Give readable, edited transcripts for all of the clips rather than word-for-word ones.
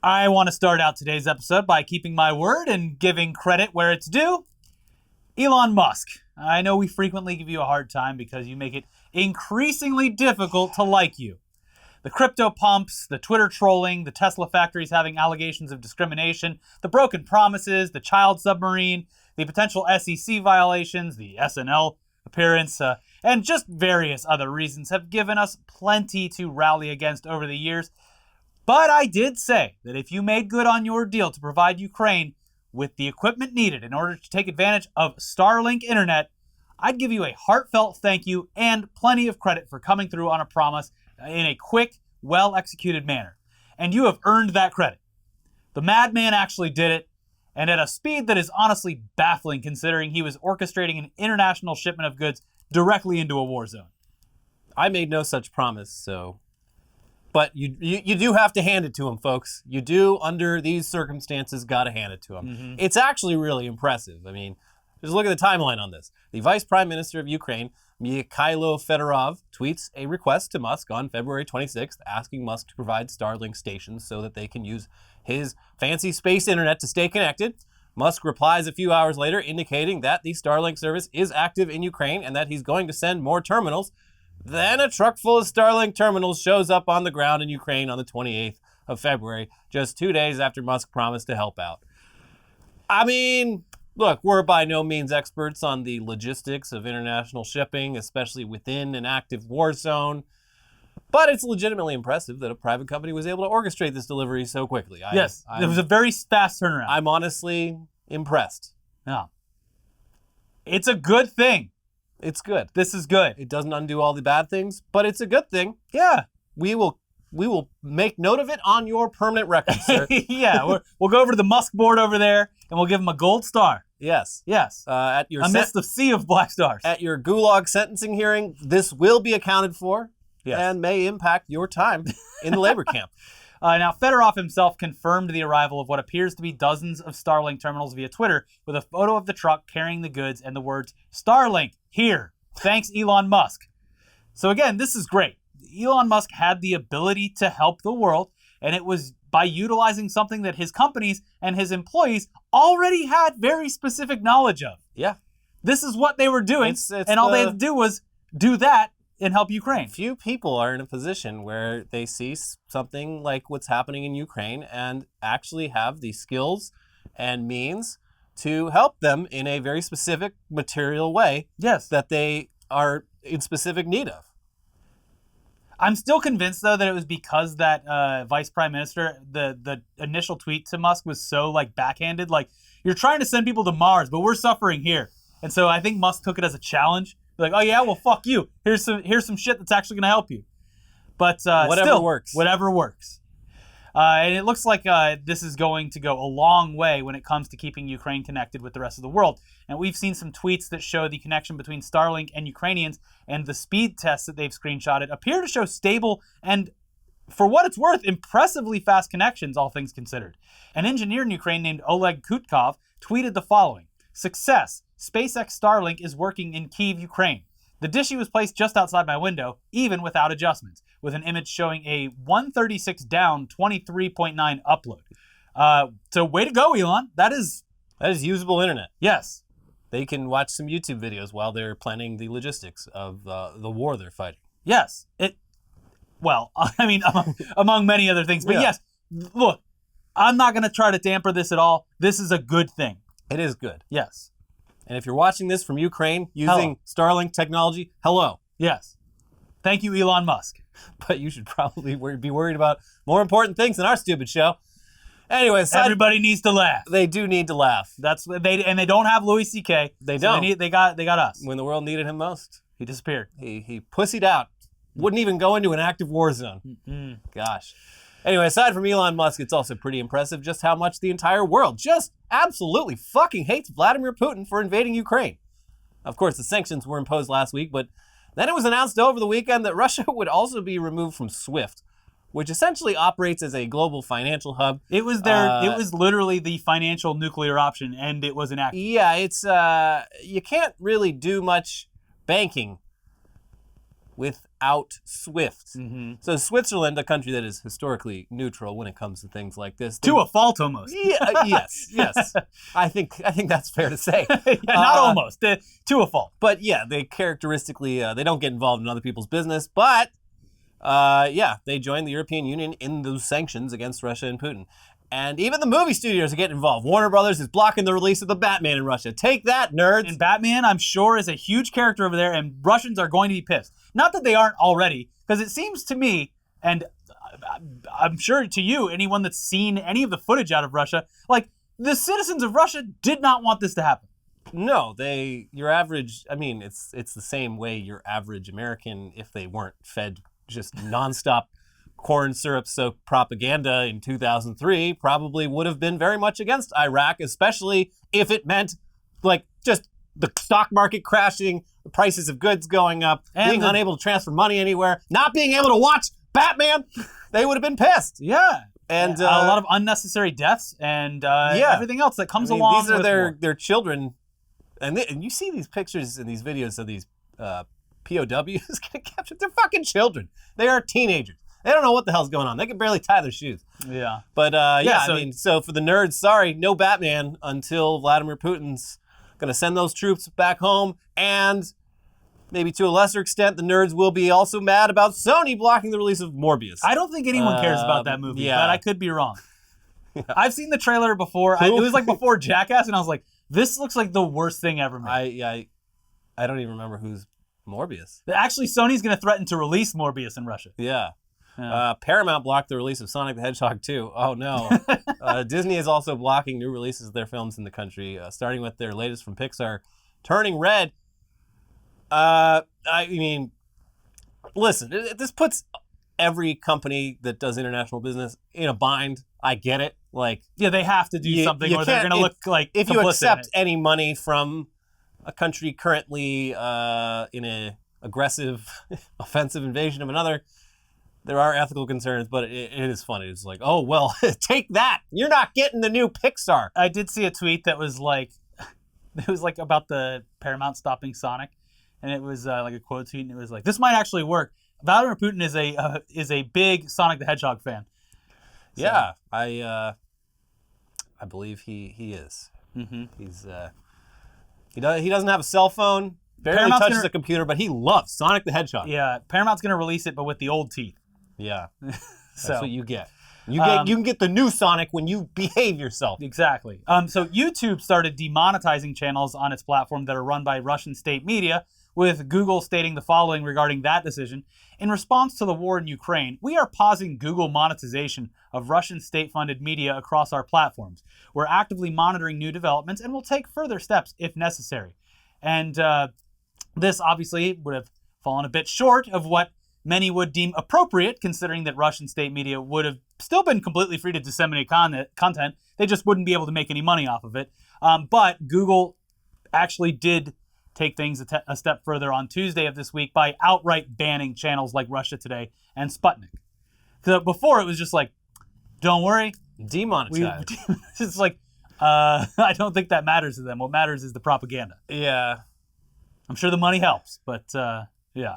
I want to start out today's episode by keeping my word and giving credit where it's due. Elon Musk. I know we frequently give you a hard time because you make it increasingly difficult to like you. The crypto pumps, the Twitter trolling, the Tesla factories having allegations of discrimination, the broken promises, the child submarine, the potential SEC violations, the SNL appearance, and just various other reasons have given us plenty to rally against over the years. But I did say that if you made good on your deal to provide Ukraine with the equipment needed in order to take advantage of Starlink internet, I'd give you a heartfelt thank you and plenty of credit for coming through on a promise in a quick, well-executed manner. And you have earned that credit. The madman actually did it, and at a speed that is honestly baffling considering he was orchestrating an international shipment of goods directly into a war zone. I made no such promise, so... But you do have to hand it to him, folks. You do, under these circumstances, got to hand it to him. Mm-hmm. It's actually really impressive. I mean, just look at the timeline on this. The Vice Prime Minister of Ukraine, Mikhailo Fedorov, tweets a request to Musk on February 26th, asking Musk to provide Starlink stations so that they can use his fancy space internet to stay connected. Musk replies a few hours later, indicating that the Starlink service is active in Ukraine and that he's going to send more terminals. Then a truck full of Starlink terminals shows up on the ground in Ukraine on the 28th of February, just 2 days after Musk promised to help out. I mean, look, we're by no means experts on the logistics of international shipping, especially within an active war zone. But it's legitimately impressive that a private company was able to orchestrate this delivery so quickly. Yes, it was a very fast turnaround. I'm honestly impressed. Yeah. It's a good thing. It's good. This is good. It doesn't undo all the bad things, but it's a good thing. Yeah. We will make note of it on your permanent record, sir. Yeah, we'll go over to the Musk board over there, and we'll give him a gold star. Yes. Yes. Amidst the sea of black stars. At your gulag sentencing hearing, this will be accounted for and may impact your time in the labor camp. Now, Fedorov himself confirmed the arrival of what appears to be dozens of Starlink terminals via Twitter with a photo of the truck carrying the goods and the words, "Starlink, here. Thanks, Elon Musk." So again, this is great. Elon Musk had the ability to help the world, and it was by utilizing something that his companies and his employees already had very specific knowledge of. Yeah. This is what they were doing, and all they had to do was do that and help Ukraine. Few people are in a position where they see something like what's happening in Ukraine and actually have the skills and means to help them in a very specific material way. Yes. That they are in specific need of. I'm still convinced, though, that it was because that vice prime minister, the initial tweet to Musk was so backhanded. You're trying to send people to Mars, but we're suffering here. And so I think Musk took it as a challenge. Like, oh yeah, well, fuck you. Here's some shit that's actually going to help you. But whatever works. Whatever works. And it looks like this is going to go a long way when it comes to keeping Ukraine connected with the rest of the world. And we've seen some tweets that show the connection between Starlink and Ukrainians, and the speed tests that they've screenshotted appear to show stable and, for what it's worth, impressively fast connections, all things considered. An engineer in Ukraine named Oleg Kutkov tweeted the following: "Success. SpaceX Starlink is working in Kyiv, Ukraine. The dishy was placed just outside my window, even without adjustments," with an image showing a 136 down, 23.9 upload. So way to go, Elon. That is usable internet. Yes. They can watch some YouTube videos while they're planning the logistics of the war they're fighting. Yes. Among many other things. But yes, look, I'm not going to try to damper this at all. This is a good thing. It is good. Yes. And if you're watching this from Ukraine using Starlink technology, hello. Yes. Thank you, Elon Musk. But you should probably be worried about more important things than our stupid show. Anyway, everybody needs to laugh. They do need to laugh. They don't have Louis C.K. They don't. They got us. When the world needed him most, he disappeared. He pussied out. Wouldn't even go into an active war zone. Mm-hmm. Gosh. Anyway, aside from Elon Musk, it's also pretty impressive just how much the entire world just absolutely fucking hates Vladimir Putin for invading Ukraine. Of course, the sanctions were imposed last week, but then it was announced over the weekend that Russia would also be removed from SWIFT, which essentially operates as a global financial hub. It was it was literally the financial nuclear option, and it was enacted. Yeah, it's you can't really do much banking without SWIFT. So Switzerland, a country that is historically neutral when it comes to things like this. To a fault, almost. Yeah, yes. I think that's fair to say. Not almost. To a fault. But yeah, they characteristically, they don't get involved in other people's business. But they joined the European Union in those sanctions against Russia and Putin. And even the movie studios are getting involved. Warner Brothers is blocking the release of the Batman in Russia. Take that, nerds. And Batman, I'm sure, is a huge character over there, and Russians are going to be pissed. Not that they aren't already, because it seems to me, and I'm sure to you, anyone that's seen any of the footage out of Russia, like, the citizens of Russia did not want this to happen. No, your average, I mean, it's the same way your average American, if they weren't fed just nonstop corn syrup soaked propaganda in 2003, probably would have been very much against Iraq, especially if it meant like just the stock market crashing, the prices of goods going up, and being unable to transfer money anywhere, not being able to watch Batman. They would have been pissed. Yeah. And a lot of unnecessary deaths and everything else that comes along. These are their children, and you see these pictures and these videos of these POWs getting captured. They're fucking children. They are teenagers. They don't know what the hell's going on. They can barely tie their shoes. Yeah. But so for the nerds, sorry, no Batman until Vladimir Putin's going to send those troops back home. And maybe to a lesser extent, the nerds will be also mad about Sony blocking the release of Morbius. I don't think anyone cares about that movie, but I could be wrong. I've seen the trailer before. It was like before Jackass, and I was like, this looks like the worst thing ever made. I don't even remember who's Morbius. Actually, Sony's going to threaten to release Morbius in Russia. Yeah. Paramount blocked the release of Sonic the Hedgehog 2. Oh, no. Disney is also blocking new releases of their films in the country, starting with their latest from Pixar, Turning Red. I mean, listen, this puts every company that does international business in a bind. I get it. Like, yeah, they have to do something or they're going to look like if you accept any money from a country currently in an aggressive, offensive invasion of another, there are ethical concerns, but it is funny. It's like, oh, well, take that. You're not getting the new Pixar. I did see a tweet that was like, it was like about the Paramount stopping Sonic, and it was like a quote tweet, and it was like, this might actually work. Vladimir Putin is a big Sonic the Hedgehog fan. So. Yeah, I believe he is. Mm-hmm. He doesn't have a cell phone. Barely touches a computer, but he loves Sonic the Hedgehog. Yeah, Paramount's going to release it, but with the old teeth. Yeah, that's what you get. You can get the new Sonic when you behave yourself. Exactly. So YouTube started demonetizing channels on its platform that are run by Russian state media, with Google stating the following regarding that decision. In response to the war in Ukraine, we are pausing Google monetization of Russian state-funded media across our platforms. We're actively monitoring new developments and will take further steps if necessary. And this obviously would have fallen a bit short of what many would deem appropriate, considering that Russian state media would have still been completely free to disseminate content. They just wouldn't be able to make any money off of it. But Google actually did take things a step further on Tuesday of this week by outright banning channels like Russia Today and Sputnik. So before, it was just like, don't worry. Demonetized. It's like, I don't think that matters to them. What matters is the propaganda. Yeah. I'm sure the money helps, but yeah.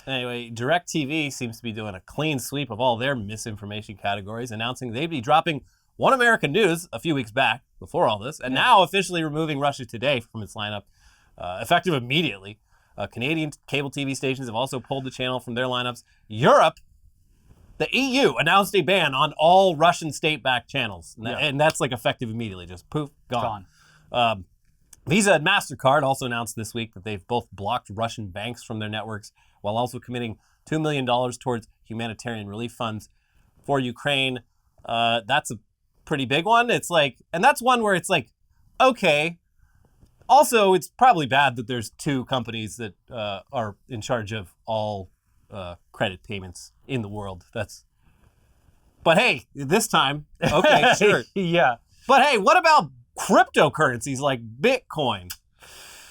Anyway, DirecTV seems to be doing a clean sweep of all their misinformation categories, announcing they'd be dropping One American News a few weeks back before all this, and now officially removing Russia Today from its lineup, effective immediately. Canadian cable TV stations have also pulled the channel from their lineups. Europe, the EU, announced a ban on all Russian state-backed channels, and that's like effective immediately, just poof, gone. Visa and MasterCard also announced this week that they've both blocked Russian banks from their networks, while also committing $2 million towards humanitarian relief funds for Ukraine. That's a pretty big one. It's like, and that's one where it's like, okay. Also, it's probably bad that there's two companies that are in charge of all credit payments in the world. But hey, this time, okay, sure. Yeah. But hey, what about cryptocurrencies like Bitcoin?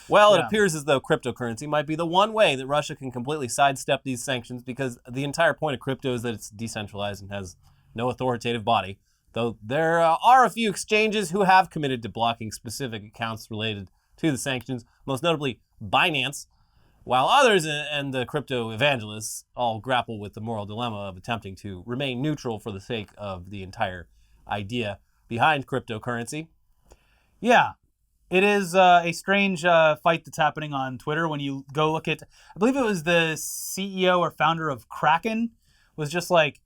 Well, it appears as though cryptocurrency might be the one way that Russia can completely sidestep these sanctions, because the entire point of crypto is that it's decentralized and has no authoritative body, though there are a few exchanges who have committed to blocking specific accounts related to the sanctions, most notably Binance. while others and the crypto evangelists all grapple with the moral dilemma of attempting to remain neutral for the sake of the entire idea behind cryptocurrency. Yeah. It is a strange fight that's happening on Twitter when you go look at, I believe it was the CEO or founder of Kraken, was just like,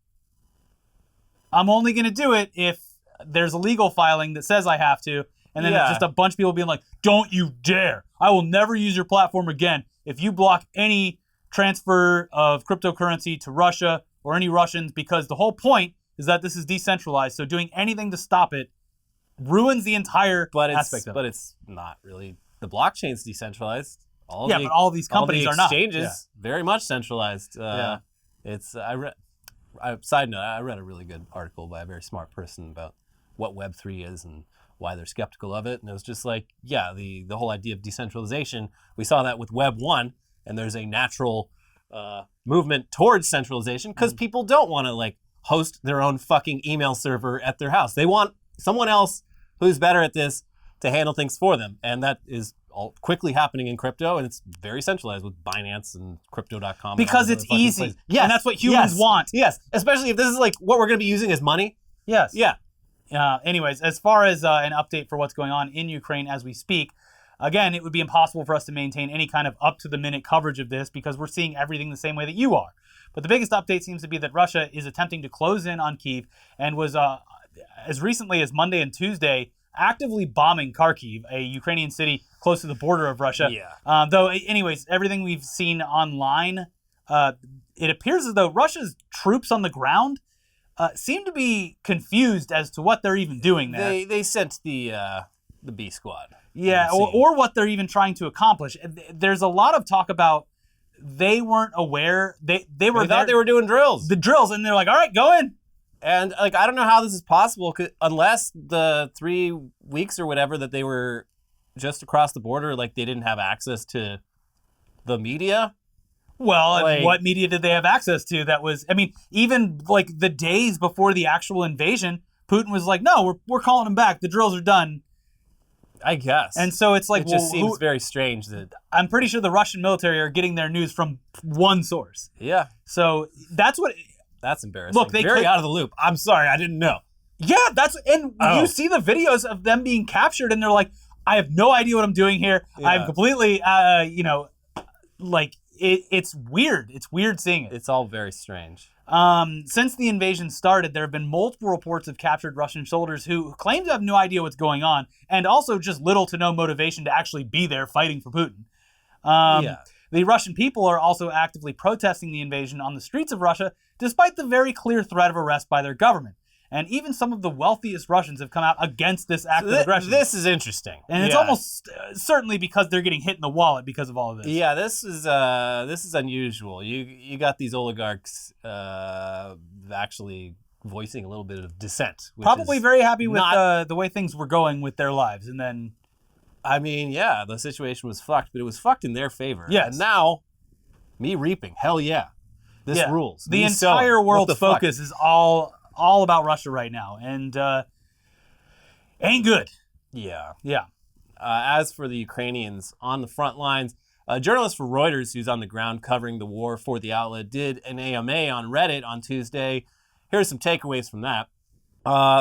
I'm only going to do it if there's a legal filing that says I have to. And then it's just a bunch of people being like, don't you dare. I will never use your platform again if you block any transfer of cryptocurrency to Russia or any Russians, because the whole point is that this is decentralized. So doing anything to stop it ruins the entire aspect of it. But it's not really. The blockchain's decentralized. But all these companies all are the not. exchanges very much centralized. Side note, I read a really good article by a very smart person about what Web3 is and why they're skeptical of it. And it was just like, the whole idea of decentralization, we saw that with Web 1, and there's a natural movement towards centralization because people don't want to like host their own fucking email server at their house. They want someone else who's better at this to handle things for them. And that is all quickly happening in crypto, and it's very centralized with Binance and Crypto.com. Because it's easy. Yes. And that's what humans want. Yes. Especially if this is like what we're going to be using as money. Yes. Yeah. Anyways, as far as an update for what's going on in Ukraine as we speak, again, it would be impossible for us to maintain any kind of up-to-the-minute coverage of this because we're seeing everything the same way that you are. But the biggest update seems to be that Russia is attempting to close in on Kyiv and was, as recently as Monday and Tuesday, actively bombing Kharkiv, a Ukrainian city close to the border of Russia. Yeah. Though, anyways, everything we've seen online, it appears as though Russia's troops on the ground seem to be confused as to what they're even doing there. They sent the B squad. Yeah, or what they're even trying to accomplish. There's a lot of talk about they weren't aware. They thought they were doing drills. The drills, and they're like, all right, go in. And like, I don't know how this is possible unless the 3 weeks or whatever that they were just across the border, like they didn't have access to the media. Well, like, what media did they have access to? That was, I mean, even like the days before the actual invasion, Putin was like, no, we're calling them back. The drills are done. I guess. And so it's like, it just seems very strange that I'm pretty sure the Russian military are getting their news from one source. Yeah. So that's embarrassing. Look, they very out of the loop. I'm sorry, I didn't know. Yeah, you see the videos of them being captured, and they're like, I have no idea what I'm doing here. Yeah. I'm completely, it's weird. It's weird seeing it. It's all very strange. Since the invasion started, there have been multiple reports of captured Russian soldiers who claim to have no idea what's going on, and also just little to no motivation to actually be there fighting for Putin. The Russian people are also actively protesting the invasion on the streets of Russia, despite the very clear threat of arrest by their government. And even some of the wealthiest Russians have come out against this act of aggression. This is interesting. And it's almost certainly because they're getting hit in the wallet because of all of this. Yeah, this is unusual. You got these oligarchs actually voicing a little bit of dissent. Probably very happy with the way things were going with their lives. And then, I mean, yeah, the situation was fucked, but it was fucked in their favor. Yes. And now, me reaping. Hell yeah. This rules. The entire world's focus is all about Russia right now, and ain't good. Yeah. Yeah. As for the Ukrainians on the front lines, a journalist for Reuters who's on the ground covering the war for the outlet did an AMA on Reddit on Tuesday. Here's some takeaways from that.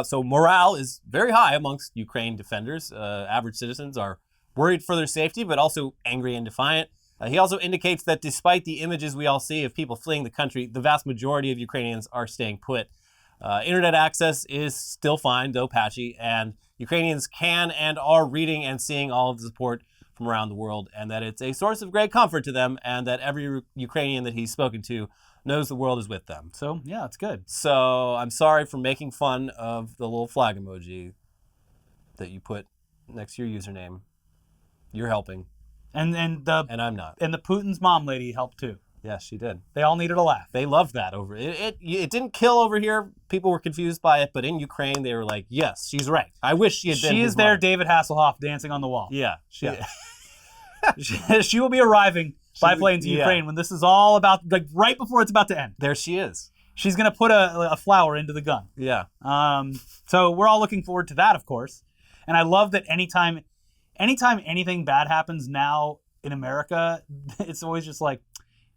So morale is very high amongst Ukraine defenders. Average citizens are worried for their safety, but also angry and defiant. He also indicates that despite the images we all see of people fleeing the country, the vast majority of Ukrainians are staying put. Internet access is still fine, though patchy, and Ukrainians can and are reading and seeing all of the support from around the world, and that it's a source of great comfort to them, and that every Ukrainian that he's spoken to knows the world is with them. So, yeah, it's good. So, I'm sorry for making fun of the little flag emoji that you put next to your username. You're helping. And I'm not. And the Putin's mom lady helped too. Yeah, she did. They all needed a laugh. They loved that over it. It didn't kill over here. People were confused by it, but in Ukraine they were like, "Yes, she's right. I wish she had been." She is there, David Hasselhoff dancing on the wall. Yeah, she will be arriving by plane to Ukraine when this is all about, like right before it's about to end. There she is. She's gonna put a flower into the gun. Yeah. So we're all looking forward to that, of course. And I love that anytime anything bad happens now, in America, it's always just like,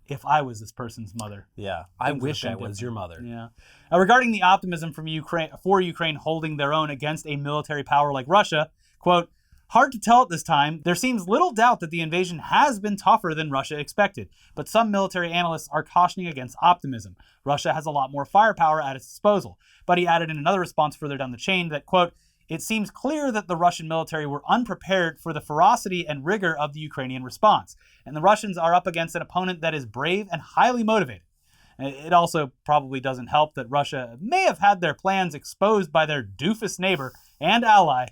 if I was this person's mother. Yeah, I Things wish would I have been was your mother. Yeah. Regarding the optimism from Ukraine for Ukraine holding their own against a military power like Russia, quote, hard to tell at this time. There seems little doubt that the invasion has been tougher than Russia expected, but some military analysts are cautioning against optimism. Russia has a lot more firepower at its disposal. But he added in another response further down the chain that, quote, it seems clear that the Russian military were unprepared for the ferocity and rigor of the Ukrainian response, and the Russians are up against an opponent that is brave and highly motivated. It also probably doesn't help that Russia may have had their plans exposed by their doofus neighbor and ally,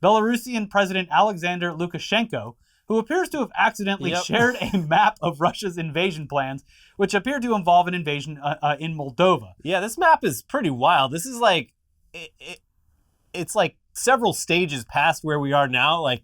Belarusian President Alexander Lukashenko, who appears to have accidentally shared a map of Russia's invasion plans, which appear to involve an invasion in Moldova. Yeah, this map is pretty wild. This is like, it's like several stages past where we are now. Like,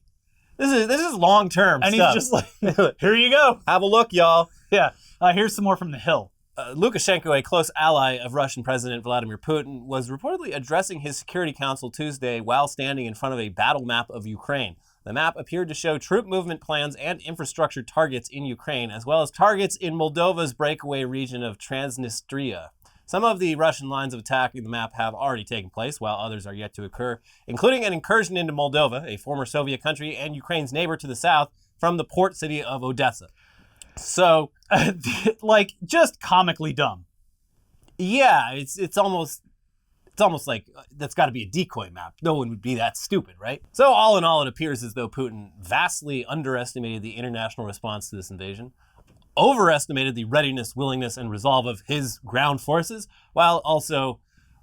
this is long term and stuff. He's just like, here you go. Have a look, y'all. Yeah. Here's some more from The Hill. Lukashenko, a close ally of Russian President Vladimir Putin, was reportedly addressing his Security Council Tuesday while standing in front of a battle map of Ukraine. The map appeared to show troop movement plans and infrastructure targets in Ukraine, as well as targets in Moldova's breakaway region of Transnistria. Some of the Russian lines of attack in the map have already taken place, while others are yet to occur, including an incursion into Moldova, a former Soviet country and Ukraine's neighbor to the south, from the port city of Odessa. So, like, just comically dumb. Yeah, it's almost like that's got to be a decoy map. No one would be that stupid, right? So all in all, it appears as though Putin vastly underestimated the international response to this invasion, overestimated the readiness, willingness, and resolve of his ground forces, while also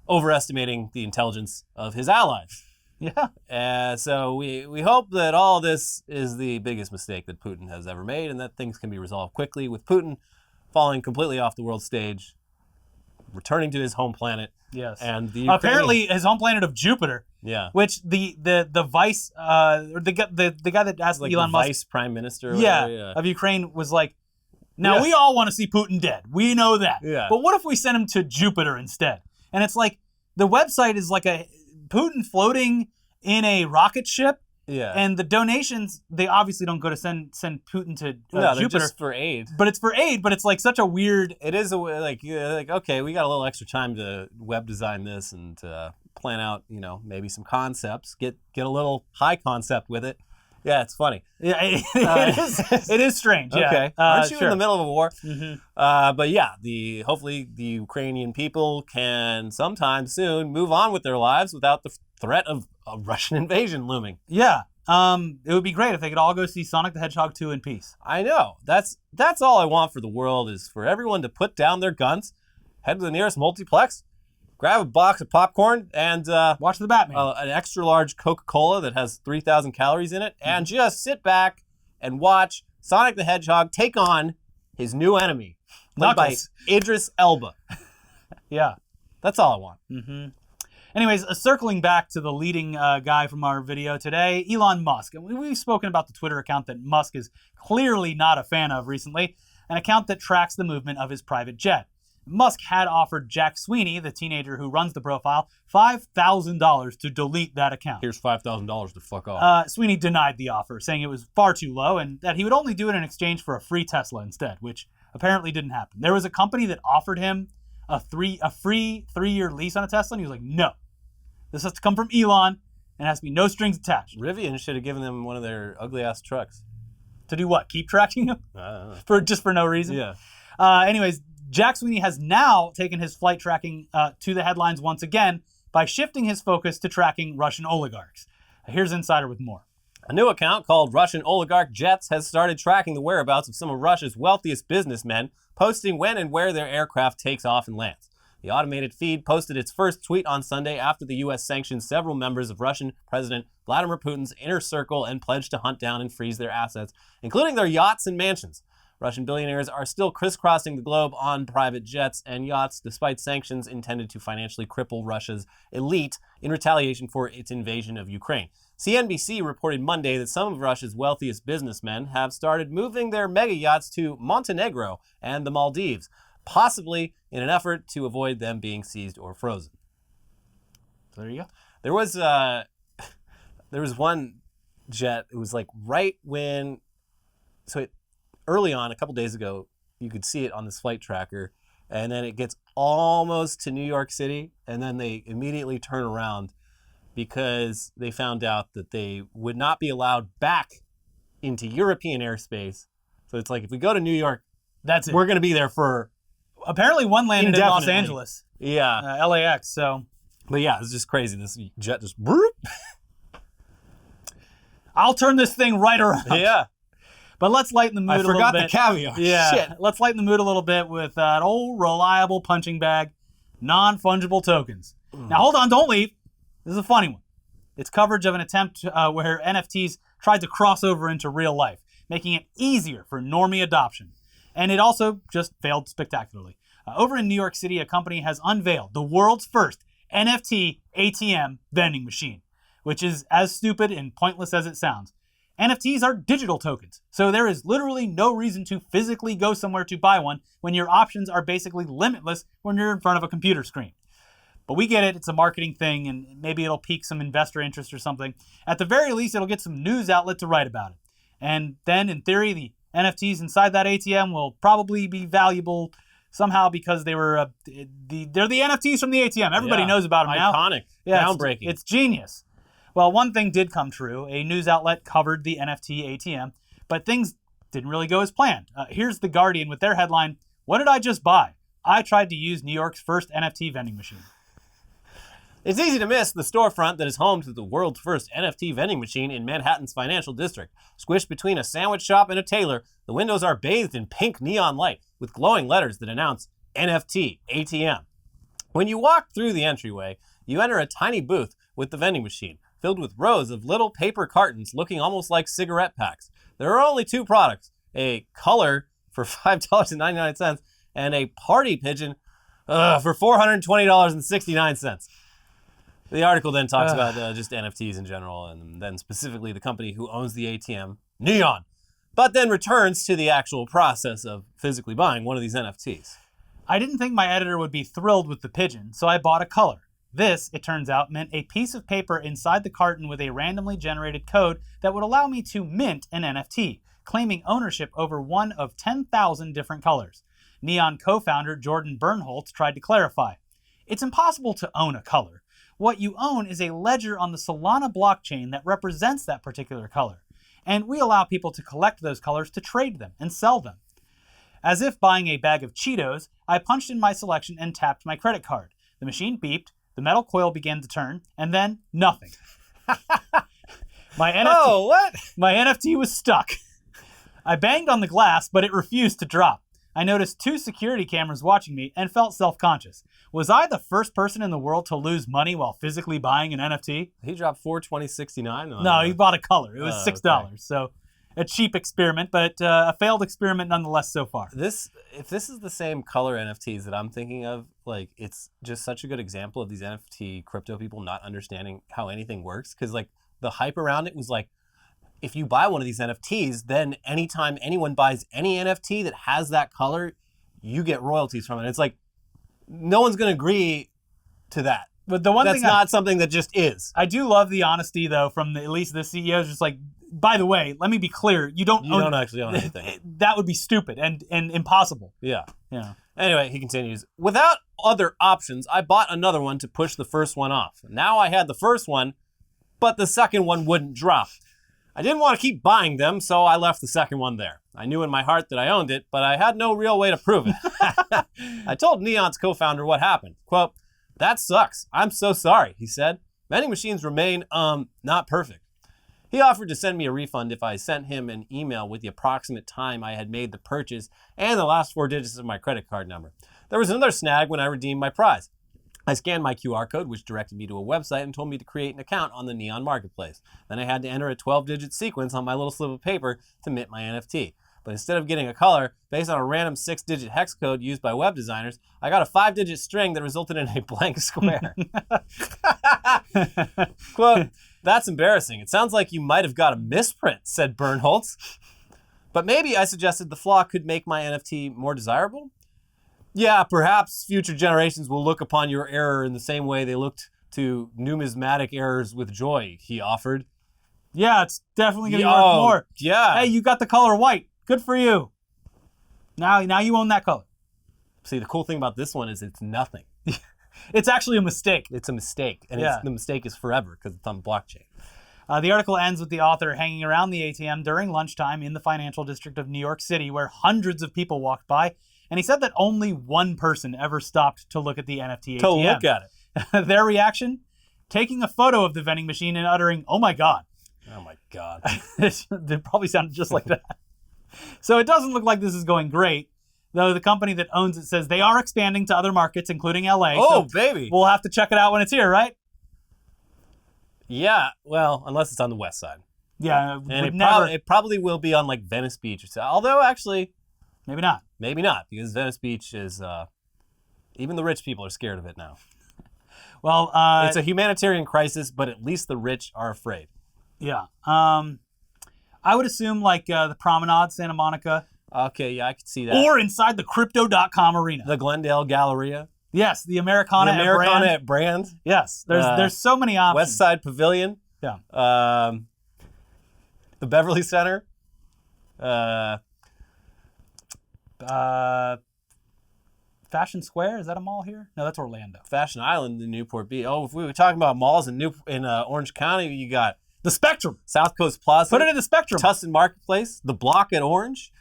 overestimating the intelligence of his allies. Yeah. So we hope that all this is the biggest mistake that Putin has ever made and that things can be resolved quickly, with Putin falling completely off the world stage, returning to his home planet. Yes. And the apparently his home planet of Jupiter. Yeah. Which the vice or the guy that asked like Elon the Musk, vice prime minister of Ukraine, was like, now we all want to see Putin dead. We know that. Yeah. But what if we send him to Jupiter instead? And it's like, the website is like a Putin floating in a rocket ship. Yeah. And the donations, they obviously don't go to send Putin to no, Jupiter. They're just for aid. But it's for aid, but it's like such a weird... It is like okay, we got a little extra time to web design this and plan out, maybe some concepts, get a little high concept with it. Yeah, it's funny. Yeah, it is strange. Yeah. Okay. Aren't you sure. in the middle of a war? Mm-hmm. But yeah, hopefully the Ukrainian people can sometime soon move on with their lives without the threat of a Russian invasion looming. Yeah. It would be great if they could all go see Sonic the Hedgehog 2 in peace. I know. That's all I want for the world, is for everyone to put down their guns, head to the nearest multiplex, grab a box of popcorn, and watch the Batman. An extra large Coca-Cola that has 3,000 calories in it, and just sit back and watch Sonic the Hedgehog take on his new enemy, played by Idris Elba. Yeah. That's all I want. Mm-hmm. Anyways, circling back to the leading guy from our video today, Elon Musk. And we've spoken about the Twitter account that Musk is clearly not a fan of recently, an account that tracks the movement of his private jet. Musk had offered Jack Sweeney, the teenager who runs the profile, $5,000 to delete that account. Here's $5,000 to fuck off. Sweeney denied the offer, saying it was far too low and that he would only do it in exchange for a free Tesla instead, which apparently didn't happen. There was a company that offered him a free 3-year lease on a Tesla, and he was like, no. This has to come from Elon, and it has to be no strings attached. Rivian should have given them one of their ugly-ass trucks. To do what? Keep tracking him? I don't know. For no reason? Yeah. Anyways, Jack Sweeney has now taken his flight tracking to the headlines once again by shifting his focus to tracking Russian oligarchs. Here's Insider with more. A new account called Russian Oligarch Jets has started tracking the whereabouts of some of Russia's wealthiest businessmen, posting when and where their aircraft takes off and lands. The automated feed posted its first tweet on Sunday after the U.S. sanctioned several members of Russian President Vladimir Putin's inner circle and pledged to hunt down and freeze their assets, including their yachts and mansions. Russian billionaires are still crisscrossing the globe on private jets and yachts, despite sanctions intended to financially cripple Russia's elite in retaliation for its invasion of Ukraine. CNBC reported Monday that some of Russia's wealthiest businessmen have started moving their mega yachts to Montenegro and the Maldives, possibly in an effort to avoid them being seized or frozen. So there you go. There was one jet. It was like right when, so early on, a couple days ago, you could see it on this flight tracker, and then it gets almost to New York City, and then they immediately turn around because they found out that they would not be allowed back into European airspace. So it's like, if we go to New York, That's it. we're going to be there for Apparently one landed in Los indefinitely. Angeles, Yeah. LAX. So But yeah, it's just crazy. This jet just broop. I'll turn this thing right around. Yeah. But let's lighten the mood I a little forgot bit. the caviar. Yeah. Shit. Let's lighten the mood a little bit with an old reliable punching bag, non-fungible tokens. Now hold on, don't leave. This is a funny one. It's coverage of an attempt where NFTs tried to cross over into real life, making it easier for normie adoption. And it also just failed spectacularly. Over in New York City, a company has unveiled the world's first NFT ATM vending machine, which is as stupid and pointless as it sounds. NFTs are digital tokens, so there is literally no reason to physically go somewhere to buy one when your options are basically limitless when you're in front of a computer screen. But we get it, it's a marketing thing, and maybe it'll pique some investor interest or something. At the very least, it'll get some news outlet to write about it. And then, in theory, the NFTs inside that ATM will probably be valuable somehow because they're the NFTs from the ATM. Everybody knows about them now. Iconic. Yeah, Groundbreaking. It's genius. Well, one thing did come true. A news outlet covered the NFT ATM, but things didn't really go as planned. Here's The Guardian with their headline, "What did I just buy? I tried to use New York's first NFT vending machine." It's easy to miss the storefront that is home to the world's first NFT vending machine in Manhattan's financial district. Squished between a sandwich shop and a tailor, the windows are bathed in pink neon light with glowing letters that announce NFT ATM. When you walk through the entryway, you enter a tiny booth with the vending machine, filled with rows of little paper cartons looking almost like cigarette packs. There are only two products, a color for $5.99 and a party pigeon for $420.69. The article then talks about just NFTs in general, and then specifically the company who owns the ATM, Neon, but then returns to the actual process of physically buying one of these NFTs. I didn't think my editor would be thrilled with the pigeon, so I bought a color. This, it turns out, meant a piece of paper inside the carton with a randomly generated code that would allow me to mint an NFT, claiming ownership over one of 10,000 different colors. Neon co-founder Jordan Bernholtz tried to clarify. It's impossible to own a color. What you own is a ledger on the Solana blockchain that represents that particular color. And we allow people to collect those colors to trade them and sell them. As if buying a bag of Cheetos, I punched in my selection and tapped my credit card. The machine beeped, the metal coil began to turn, and then nothing. My NFT was stuck. I banged on the glass, but it refused to drop. I noticed 2 security cameras watching me and felt self-conscious. Was I the first person in the world to lose money while physically buying an NFT? He dropped $420.69. No, he bought a color. It was $6. Okay. So a cheap experiment, but a failed experiment nonetheless so far. If this is the same color NFTs that I'm thinking of, like, it's just such a good example of these NFT crypto people not understanding how anything works. Because, like, the hype around it was like, if you buy one of these NFTs, then anytime anyone buys any NFT that has that color, you get royalties from it. It's like, no one's going to agree to that. But the one That's thing not something that just is. I do love the honesty, though, from at least the CEO is just like, by the way, let me be clear, you don't actually own anything. That would be stupid and impossible. Yeah. Yeah. Anyway, he continues, without other options, I bought another one to push the first one off. Now I had the first one, but the second one wouldn't drop. I didn't want to keep buying them, so I left the second one there. I knew in my heart that I owned it, but I had no real way to prove it. I told Neon's co-founder what happened. Quote, "That sucks. I'm so sorry," he said. "Vending machines remain, not perfect." He offered to send me a refund if I sent him an email with the approximate time I had made the purchase and the last 4 digits of my credit card number. There was another snag when I redeemed my prize. I scanned my QR code, which directed me to a website and told me to create an account on the Neon Marketplace. Then I had to enter a 12-digit sequence on my little slip of paper to mint my NFT. But instead of getting a color based on a random 6-digit hex code used by web designers, I got a 5-digit string that resulted in a blank square. Quote, "That's embarrassing. It sounds like you might have got a misprint," said Bernholtz. But maybe, I suggested, the flaw could make my NFT more desirable? Yeah, perhaps future generations will look upon your error in the same way they looked to numismatic errors with joy, he offered. Yeah, it's definitely going to be worth more. Yeah. Hey, you got the color white. Good for you. Now you own that color. See, the cool thing about this one is it's nothing. It's actually a mistake. It's a mistake, and Yeah. the mistake is forever because it's on blockchain. The article ends with the author hanging around the ATM during lunchtime in the financial district of New York City, where hundreds of people walked by, and he said that only one person ever stopped to look at the NFT ATM. To look at it. Their reaction? Taking a photo of the vending machine and uttering, "Oh my God." Oh my God. They probably sounded just like that. So it doesn't look like this is going great, though the company that owns it says they are expanding to other markets, including LA. Oh, so baby. we'll have to check it out when it's here, right? Yeah, well, unless it's on the west side. Yeah, And we'd it probably will be on like Venice Beach or so. Although actually, maybe not. maybe not, because Venice Beach is even the rich people are scared of it now. Well, It's a humanitarian crisis, but at least the rich are afraid. yeah. I would assume like the Promenade, Santa Monica, Okay, yeah, I could see that. or inside the Crypto.com arena. the Glendale Galleria, Yes, the Americana, the Americana at at Brand, Yes, there's so many options. West Side Pavilion, Yeah. The Beverly Center, Fashion Square, is that a mall here? No, that's Orlando. Fashion Island in Newport Beach. Oh, if we were talking about malls in Orange County, you got The Spectrum. South Coast Plaza. Put it in the Spectrum. Tustin Marketplace, the Block at Orange,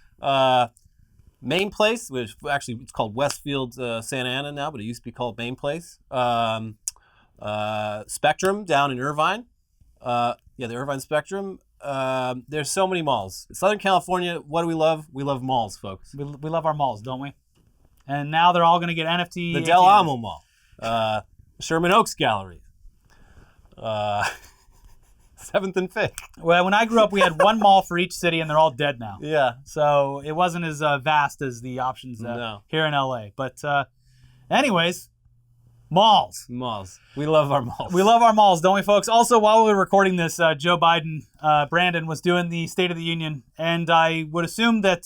Main Place, which actually it's called Westfield Santa Ana now, but it used to be called Main Place. Spectrum down in Irvine. The Irvine Spectrum. There's so many malls. Southern California, what do we love? We love malls, folks. We love our malls, don't we? And now they're all going to get NFT. The ATMs. Del Amo Mall. Sherman Oaks Gallery. 7th and 5th. Well, when I grew up, we had one mall for each city, and they're all dead now. Yeah. So it wasn't as vast as the options No. here in LA. But anyways, malls. Malls. We love our malls. We love our malls, don't we, folks? Also, while we were recording this, Joe Biden, Brandon, was doing the State of the Union, and I would assume that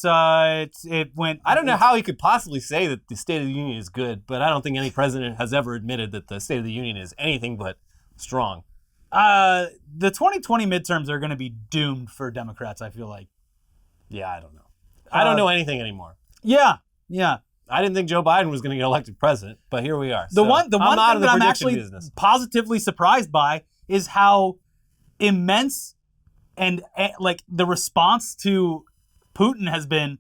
it went... I don't know how he could possibly say that the State of the Union is good, but I don't think any president has ever admitted that the State of the Union is anything but strong. The 2020 midterms are going to be doomed for Democrats, I feel like. Yeah, I don't know. I don't know anything anymore. Yeah. I didn't think Joe Biden was going to get elected president, but here we are. The one thing that I'm actually business. positively surprised by is how immense and like the response to Putin has been,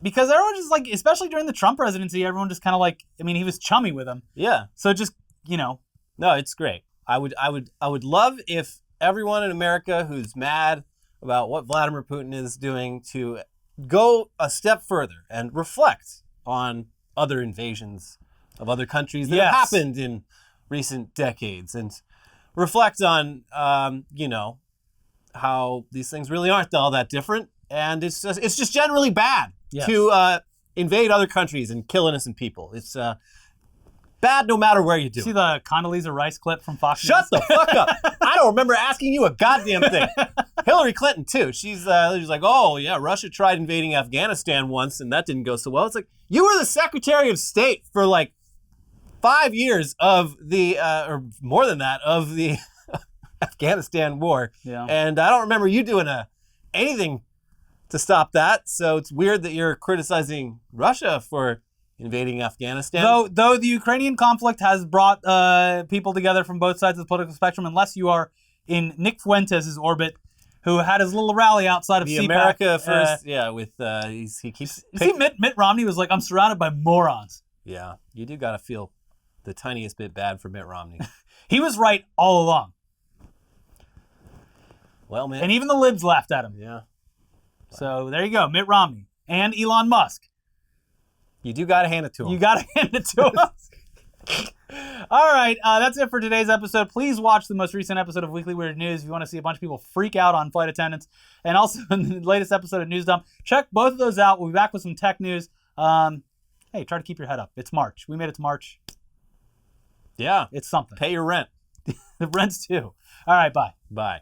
because everyone just like, especially during the Trump presidency, everyone just kind of like, I mean, he was chummy with him. Yeah. So just, you know. No, it's great. I would love if everyone in America who's mad about what Vladimir Putin is doing to go a step further and reflect on other invasions of other countries that have happened in recent decades, and reflect on, how these things really aren't all that different, and it's just generally bad to invade other countries and kill innocent people. It's bad no matter where you do. See the Condoleezza Rice clip from Fox Shut News? the fuck up. I don't remember asking you a goddamn thing. Hillary Clinton, too. She's like, oh, yeah, Russia tried invading Afghanistan once, and that didn't go so well. It's like, you were the Secretary of State for like 5 years of the, or more than that, of the Afghanistan war. Yeah. And I don't remember you doing anything to stop that. So it's weird that you're criticizing Russia for invading Afghanistan. Though the Ukrainian conflict has brought people together from both sides of the political spectrum, unless you are in Nick Fuentes' orbit, who had his little rally outside of the CPAC. America First, with he keeps. See, Mitt Romney was like, I'm surrounded by morons. Yeah, you do got to feel the tiniest bit bad for Mitt Romney. He was right all along. Well, man. And even the libs laughed at him. Yeah. So there you go, Mitt Romney and Elon Musk. You do got to hand it to him. You got to hand it to him. All right, that's it for today's episode. Please watch the most recent episode of Weekly Weird News if you want to see a bunch of people freak out on flight attendants. And also in the latest episode of News Dump. Check both of those out. We'll be back with some tech news. Hey, try to keep your head up. It's March. We made it to March. Yeah. It's something. Pay your rent. The rent's too. All right, bye. Bye.